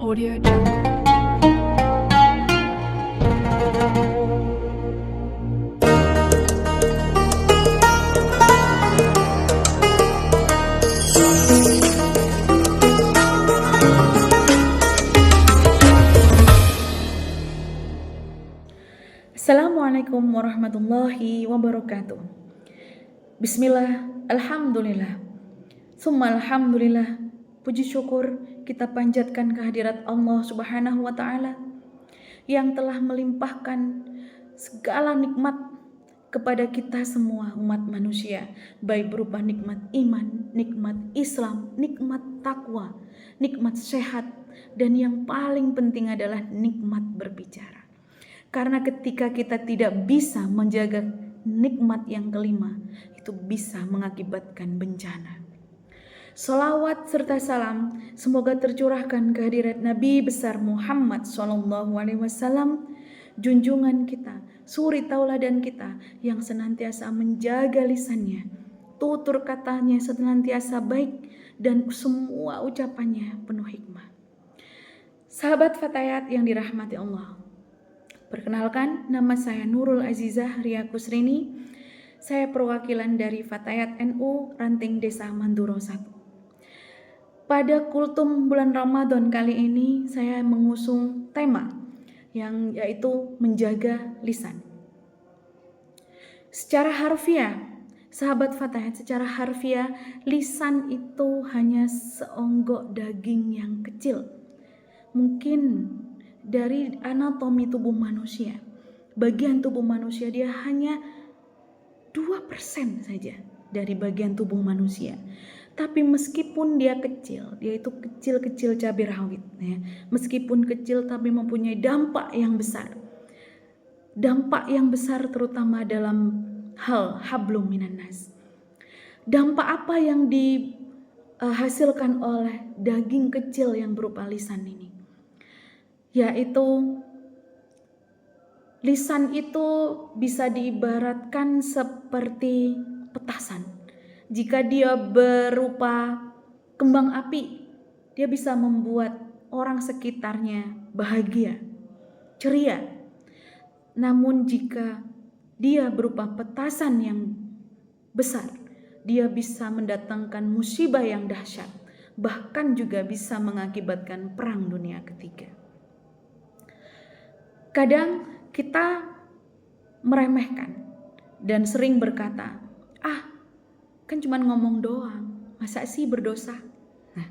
Audio Jungle. Assalamualaikum warahmatullahi wabarakatuh. Bismillah, alhamdulillah, summa alhamdulillah. Puji syukur kita panjatkan kehadirat Allah subhanahu wa ta'ala yang telah melimpahkan segala nikmat kepada kita semua umat manusia, baik berupa nikmat iman, nikmat Islam, nikmat takwa, nikmat sehat, dan yang paling penting adalah nikmat berbicara. Karena ketika kita tidak bisa menjaga nikmat yang kelima, itu bisa mengakibatkan bencana. Salawat serta salam semoga tercurahkan kehadirat Nabi besar Muhammad SAW, junjungan kita, suri tauladan kita yang senantiasa menjaga lisannya, tutur katanya senantiasa baik dan semua ucapannya penuh hikmah. Sahabat Fatayat yang dirahmati Allah, perkenalkan, nama saya Nurul Azizah Ria Kusrini. Saya perwakilan dari Fatayat NU Ranting Desa Manduro 1. Pada kultum bulan Ramadan kali ini saya mengusung tema yang yaitu menjaga lisan. Secara harfiah, sahabat Fatayat, secara harfiah lisan itu hanya seonggok daging yang kecil. Mungkin dari anatomi tubuh manusia, bagian tubuh manusia dia hanya 2% saja dari bagian tubuh manusia. Tapi meskipun dia kecil, dia itu kecil-kecil cabai rawit ya. Meskipun kecil tapi mempunyai dampak yang besar. Dampak yang besar terutama dalam hal hablum minan nas. Dampak apa yang dihasilkan oleh daging kecil yang berupa lisan ini? Yaitu lisan itu bisa diibaratkan seperti petasan. Jika dia berupa kembang api, dia bisa membuat orang sekitarnya bahagia, ceria. Namun jika dia berupa petasan yang besar, dia bisa mendatangkan musibah yang dahsyat, bahkan juga bisa mengakibatkan perang dunia ketiga. Kadang kita meremehkan dan sering berkata, kan cuma ngomong doang, masa sih berdosa? Nah,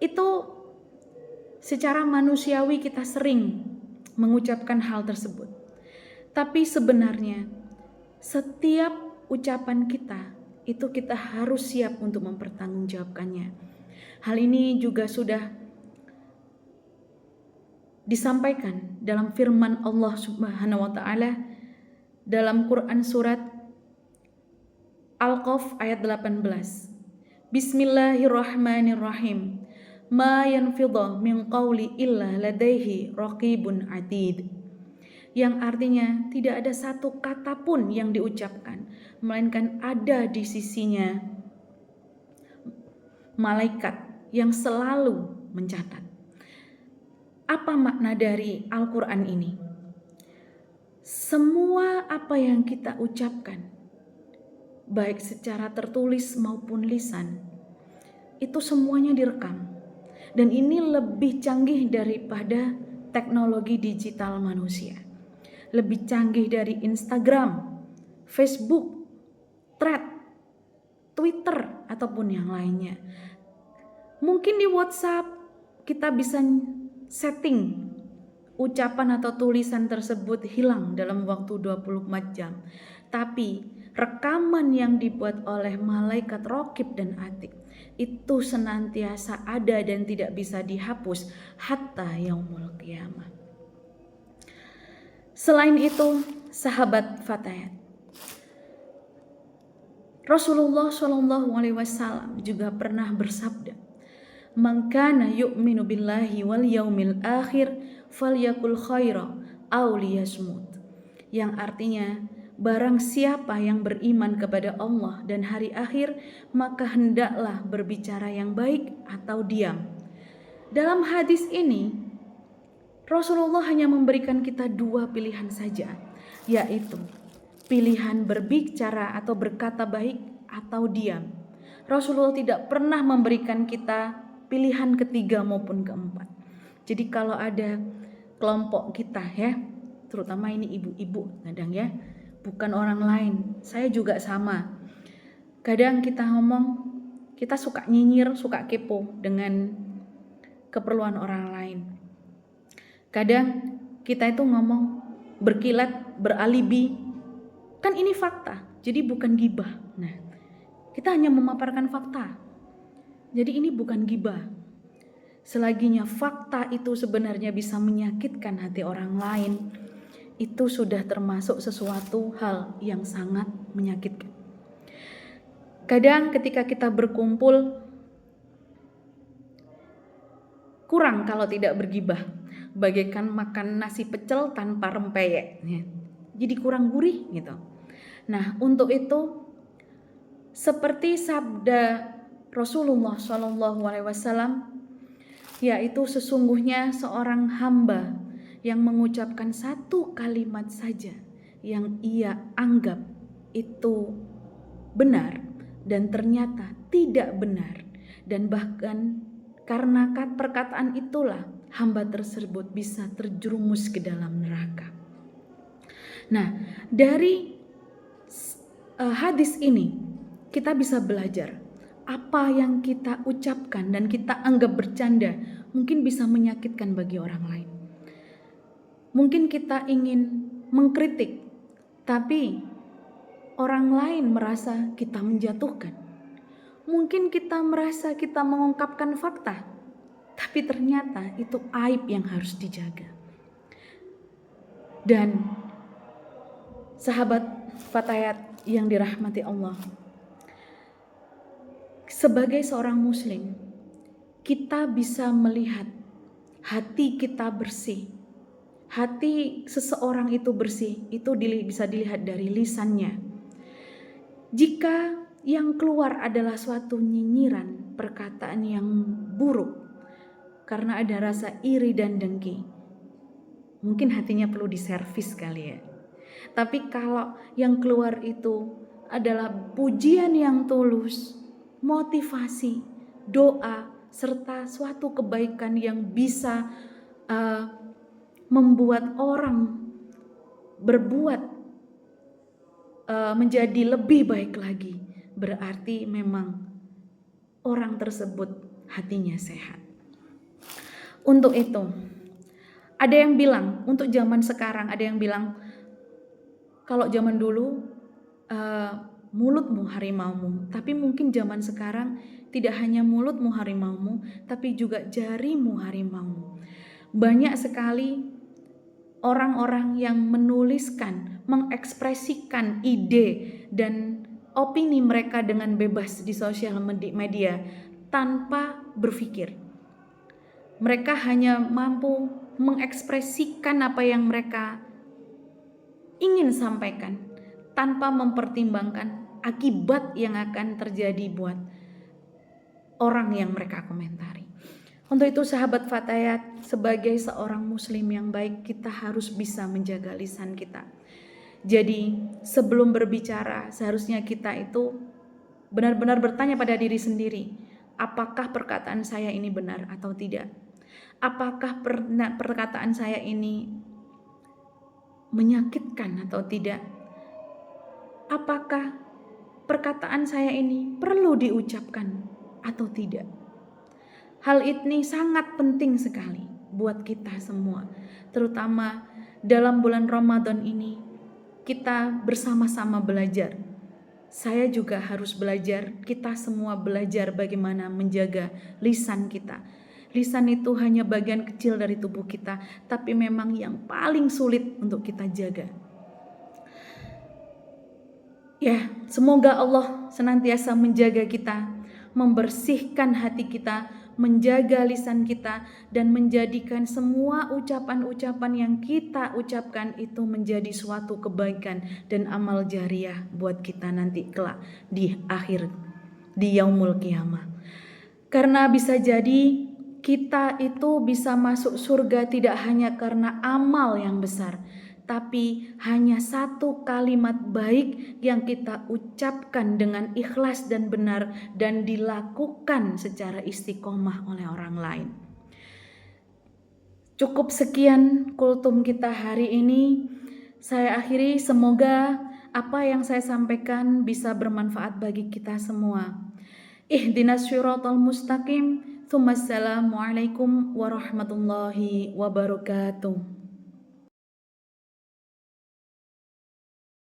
itu secara manusiawi kita sering mengucapkan hal tersebut. Tapi sebenarnya setiap ucapan kita itu kita harus siap untuk mempertanggungjawabkannya. Hal ini juga sudah disampaikan dalam firman Allah Subhanahu wa taala dalam Quran surat Al-Qaf ayat 18. Bismillahirrahmanirrahim. Ma yanfidha min qawli illa ladaihi raqibun atid. Yang artinya tidak ada satu kata pun yang diucapkan melainkan ada di sisinya malaikat yang selalu mencatat. Apa makna dari Al-Quran ini? Semua apa yang kita ucapkan, baik secara tertulis maupun lisan, itu semuanya direkam. Dan ini lebih canggih daripada teknologi digital manusia. Lebih canggih dari Instagram, Facebook, Thread, Twitter, ataupun yang lainnya. Mungkin di WhatsApp kita bisa setting ucapan atau tulisan tersebut hilang dalam waktu 24 jam. Tapi rekaman yang dibuat oleh malaikat Raqib dan Atid itu senantiasa ada dan tidak bisa dihapus hatta yaumul qiyamah. Selain itu, sahabat Fatayat, Rasulullah SAW juga pernah bersabda, "Man kana yu'minu billahi wal yaumil akhir falyakul khaira aw liyasmut." Yang artinya, barang siapa yang beriman kepada Allah dan hari akhir, maka hendaklah berbicara yang baik atau diam. Dalam hadis ini, Rasulullah hanya memberikan kita 2 pilihan saja, yaitu pilihan berbicara atau berkata baik atau diam. Rasulullah tidak pernah memberikan kita pilihan ketiga maupun keempat. Jadi kalau ada kelompok kita ya, terutama ini ibu-ibu kadang ya, bukan orang lain, saya juga sama. Kadang kita ngomong, kita suka nyinyir, suka kepo dengan keperluan orang lain. Kadang kita itu ngomong berkilat, beralibi, kan ini fakta, jadi bukan gibah. Nah, kita hanya memaparkan fakta, jadi ini bukan gibah. Selaginya fakta itu sebenarnya bisa menyakitkan hati orang lain, itu sudah termasuk sesuatu hal yang sangat menyakitkan. Kadang ketika kita berkumpul, kurang kalau tidak bergibah, bagaikan makan nasi pecel tanpa rempeyek, jadi kurang gurih gitu. Nah, untuk itu seperti sabda Rasulullah SAW, yaitu sesungguhnya seorang hamba yang mengucapkan satu kalimat saja yang ia anggap itu benar dan ternyata tidak benar, dan bahkan karena perkataan itulah hamba tersebut bisa terjerumus ke dalam neraka. Nah, dari hadis ini kita bisa belajar apa yang kita ucapkan dan kita anggap bercanda mungkin bisa menyakitkan bagi orang lain. Mungkin kita ingin mengkritik, tapi orang lain merasa kita menjatuhkan. Mungkin kita merasa kita mengungkapkan fakta, tapi ternyata itu aib yang harus dijaga. Dan sahabat Fatayat yang dirahmati Allah, sebagai seorang muslim, kita bisa melihat hati kita bersih. Hati seseorang itu bersih, itu bisa dilihat dari lisannya. Jika yang keluar adalah suatu nyinyiran, perkataan yang buruk, karena ada rasa iri dan dengki, mungkin hatinya perlu diservis kali ya. Tapi kalau yang keluar itu adalah pujian yang tulus, motivasi, doa, serta suatu kebaikan yang bisa membuat orang berbuat menjadi lebih baik lagi, berarti memang orang tersebut hatinya sehat. Untuk itu, ada yang bilang, untuk zaman sekarang ada yang bilang, kalau zaman dulu mulutmu harimaumu, tapi mungkin zaman sekarang tidak hanya mulutmu harimaumu, tapi juga jarimu harimaumu. Banyak sekali orang-orang yang menuliskan, mengekspresikan ide dan opini mereka dengan bebas di sosial media tanpa berpikir. Mereka hanya mampu mengekspresikan apa yang mereka ingin sampaikan tanpa mempertimbangkan akibat yang akan terjadi buat orang yang mereka komentari. Untuk itu sahabat Fatayat, sebagai seorang muslim yang baik, kita harus bisa menjaga lisan kita. Jadi sebelum berbicara, seharusnya kita itu benar-benar bertanya pada diri sendiri, apakah perkataan saya ini benar atau tidak? Apakah perkataan saya ini menyakitkan atau tidak? Apakah perkataan saya ini perlu diucapkan atau tidak? Hal ini sangat penting sekali buat kita semua, terutama dalam bulan Ramadan ini. Kita bersama-sama belajar. Saya juga harus belajar, kita semua belajar bagaimana menjaga lisan kita. Lisan itu hanya bagian kecil dari tubuh kita, tapi memang yang paling sulit untuk kita jaga. Ya, semoga Allah senantiasa menjaga kita, membersihkan hati kita, menjaga lisan kita, dan menjadikan semua ucapan-ucapan yang kita ucapkan itu menjadi suatu kebaikan dan amal jariah buat kita nanti kelak di akhir, di yaumul qiyamah. Karena bisa jadi Kita itu bisa masuk surga tidak hanya karena amal yang besar, tapi hanya satu kalimat baik yang kita ucapkan dengan ikhlas dan benar dan dilakukan secara istiqomah oleh orang lain. Cukup sekian kultum kita hari ini. Saya akhiri, semoga apa yang saya sampaikan bisa bermanfaat bagi kita semua. Ihdinas syiratal mustaqim. Assalamualaikum warahmatullahi wabarakatuh.